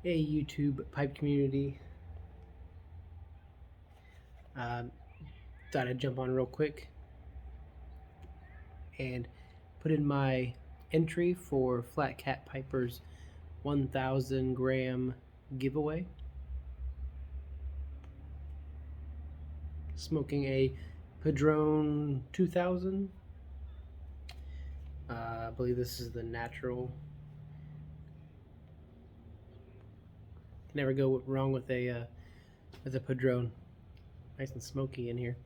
Hey YouTube pipe community. Um, Thought I'd jump on real quick and put in my entry for Flat Cat Piper's 1,000 gram giveaway. Smoking a Padron 2000. I believe this is the natural. Can never go wrong with a Padron. Nice and smoky in here.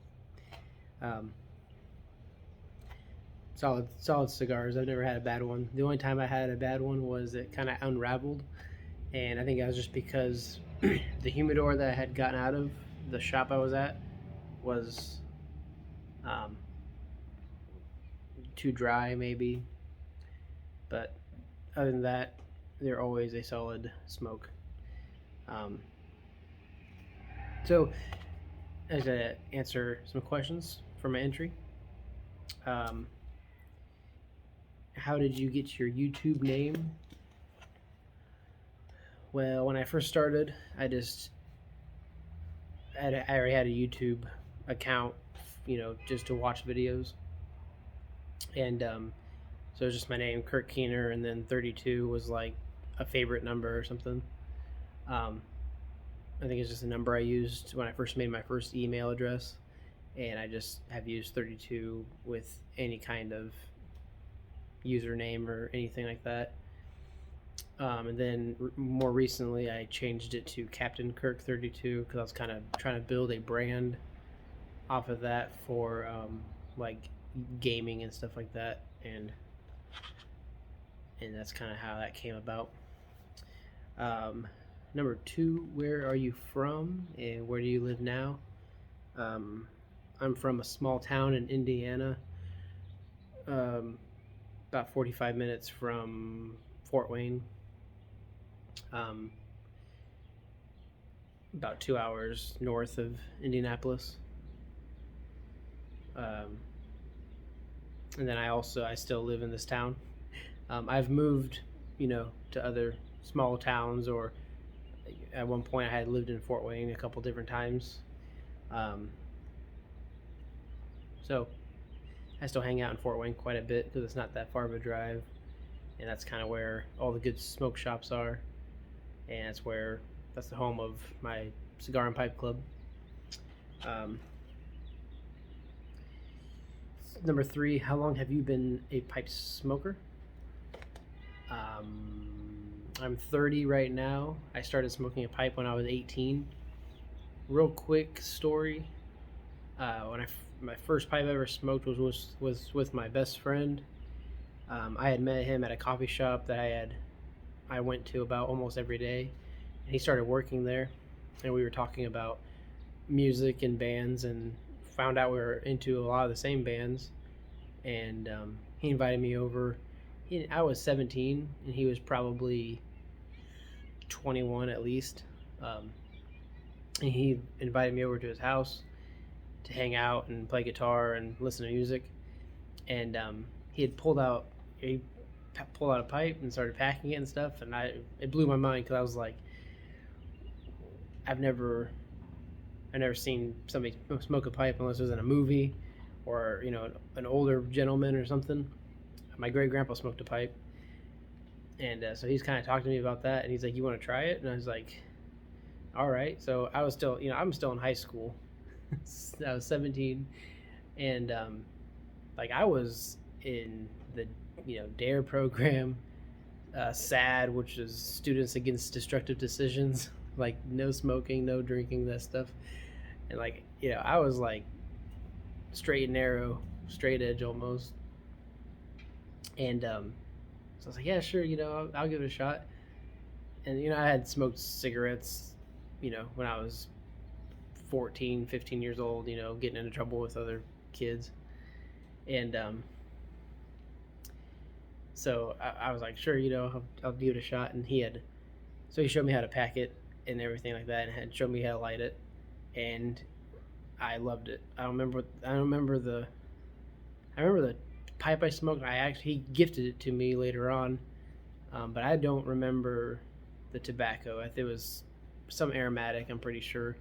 Solid cigars. I've never had a bad one. The only time I had a bad one was it kind of unraveled, and I think that was just because the humidor that I had gotten out of the shop I was at was um, too dry, maybe. But other than that, they're always a solid smoke. Um, so, as to answer some questions for my entry. How did you get your YouTube name? Well, when I first started, I already had a YouTube account, just to watch videos, and so it was just my name, Kurt Keener, and then 32 was like a favorite number or something. I think it's just a number I used when I first made my first email address, and I just have used 32 with any kind of username or anything like that. And then more recently, I changed it to Captain Kirk 32 because I was kind of trying to build a brand off of that for like gaming and stuff like that, and that's kind of how that came about. Number 2, where are you from and where do you live now? I'm from a small town in Indiana, about 45 minutes from Fort Wayne, about 2 hours north of Indianapolis. And then I still live in this town. I've moved, to other small towns, or at one point I had lived in Fort Wayne a couple different times. So I still hang out in Fort Wayne quite a bit because it's not that far of a drive, and that's kind of where all the good smoke shops are, and that's the home of my cigar and pipe club. Number 3, how long have you been a pipe smoker? I'm 30 right now. I started smoking a pipe when I was 18. Real quick story. My first pipe I ever smoked was with my best friend. I had met him at a coffee shop that I went to about almost every day, and he started working there, and we were talking about music and bands, and found out we were into a lot of the same bands, and he invited me over. I was 17, and he was probably 21 at least. And he invited me over to his house to hang out and play guitar and listen to music. And he pulled out a pipe and started packing it and stuff, and it blew my mind because I was like, I've never seen somebody smoke a pipe unless it was in a movie or an older gentleman or something. My great grandpa smoked a pipe, and so he's kind of talked to me about that, and he's like, "You want to try it?" And I was like, "All right." So I was still, I'm still in high school. I was 17, and I was in the DARE program, SAD, which is Students Against Destructive Decisions, like no smoking, no drinking, that stuff, and I was like straight and narrow, straight edge almost, and so I was like, yeah, sure, I'll give it a shot. And I had smoked cigarettes, when I was 14, 15 years old, getting into trouble with other kids. And so I was like, sure, I'll give it a shot. And he showed me how to pack it and everything like that, and had showed me how to light it. And I loved it. I remember the pipe I smoked. He gifted it to me later on, but I don't remember the tobacco. It was some aromatic, I'm pretty sure.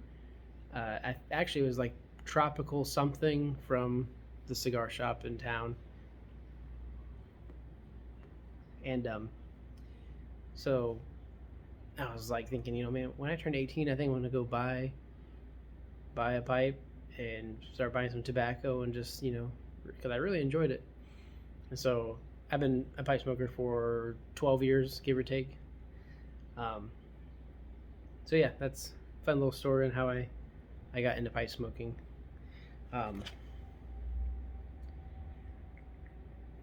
Actually, it was like tropical something from the cigar shop in town. And so I was like thinking, man, when I turn 18, I think I'm gonna go buy a pipe and start buying some tobacco and just, because I really enjoyed it. And so I've been a pipe smoker for 12 years, give or take. So yeah, that's a fun little story on how I got into pipe smoking.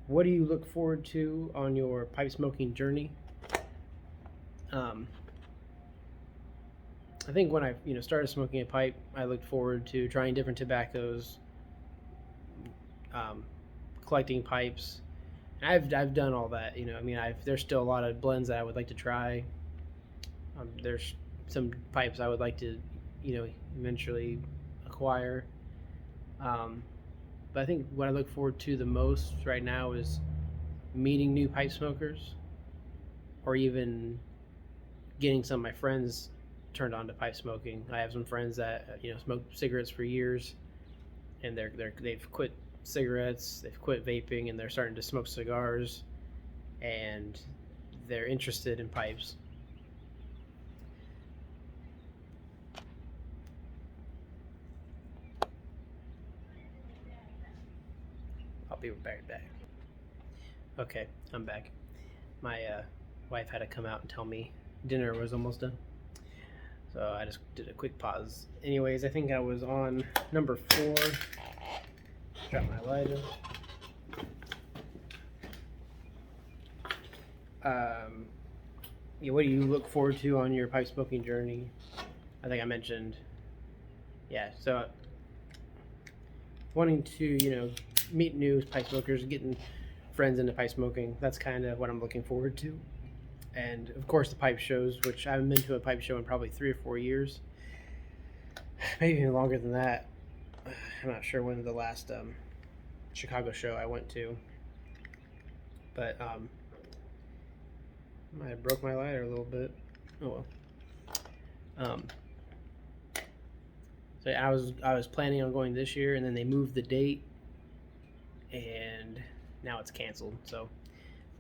What do you look forward to on your pipe smoking journey? I think when I started smoking a pipe, I looked forward to trying different tobaccos, collecting pipes. And I've done all that. There's still a lot of blends that I would like to try. There's some pipes I would like to, eventually acquire. But I think what I look forward to the most right now is meeting new pipe smokers, or even getting some of my friends turned on to pipe smoking. I have some friends that smoked cigarettes for years, and they've quit cigarettes, they've quit vaping, and they're starting to smoke cigars, and they're interested in pipes. I'll be right back. Okay, I'm back. My wife had to come out and tell me dinner was almost done. So I just did a quick pause. Anyways, I think I was on number 4. Drop my lighter. What do you look forward to on your pipe smoking journey? I think I mentioned. Yeah, so wanting to, meet new pipe smokers, getting friends into pipe smoking. That's kind of what I'm looking forward to. And of course the pipe shows, which I haven't been to a pipe show in probably 3 or 4 years. Maybe even longer than that. I'm not sure when the last Chicago show I went to. But I broke my lighter a little bit. Oh well. So I was planning on going this year, and then they moved the date, and now it's canceled. So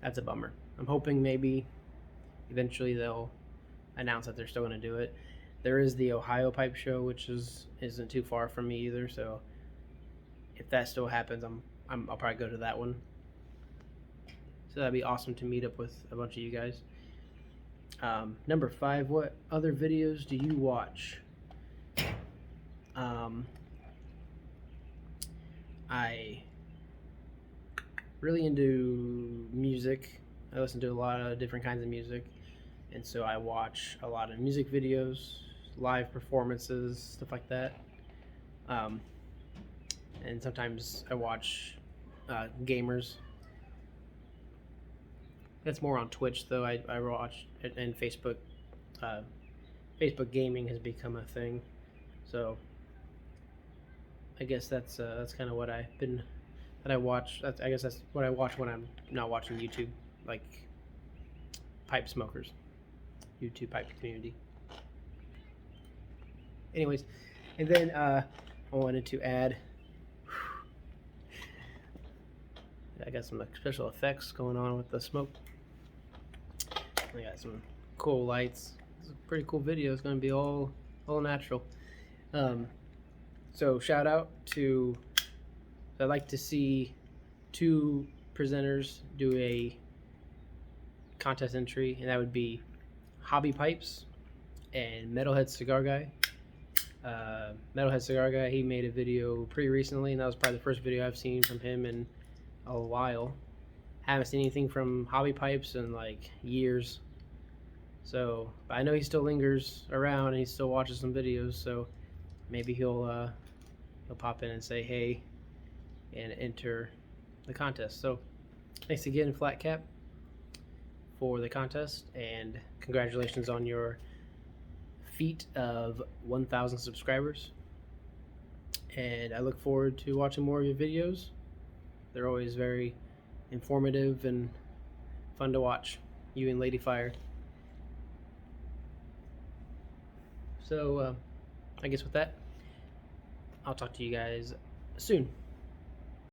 that's a bummer. I'm hoping maybe eventually they'll announce that they're still going to do it. There is the Ohio Pipe Show, which isn't too far from me either. So if that still happens, I'll probably go to that one. So that'd be awesome to meet up with a bunch of you guys. Number 5, what other videos do you watch? I really into music. I listen to a lot of different kinds of music, and so I watch a lot of music videos, live performances, stuff like that. And sometimes I watch gamers. That's more on Twitch, though. I watch, and Facebook. Facebook gaming has become a thing, so I guess that's kind of what I watch. I guess that's what I watch when I'm not watching YouTube, like pipe smokers, YouTube pipe community. Anyways, and then I wanted to add. I got some special effects going on with the smoke. I got some cool lights. It's a pretty cool video. It's going to be all natural. So shout out to. I'd like to see 2 presenters do a contest entry, and that would be Hobby Pipes and Metalhead Cigar Guy. Metalhead Cigar Guy, he made a video pretty recently, and that was probably the first video I've seen from him in a while. Haven't seen anything from Hobby Pipes in like years. So, but I know he still lingers around and he still watches some videos, so maybe he'll pop in and say hey and enter the contest. So thanks again, Flat Cap, for the contest, and congratulations on your feat of 1,000 subscribers. And I look forward to watching more of your videos. They're always very informative and fun to watch, you and Lady Fire. So I guess with that, I'll talk to you guys soon.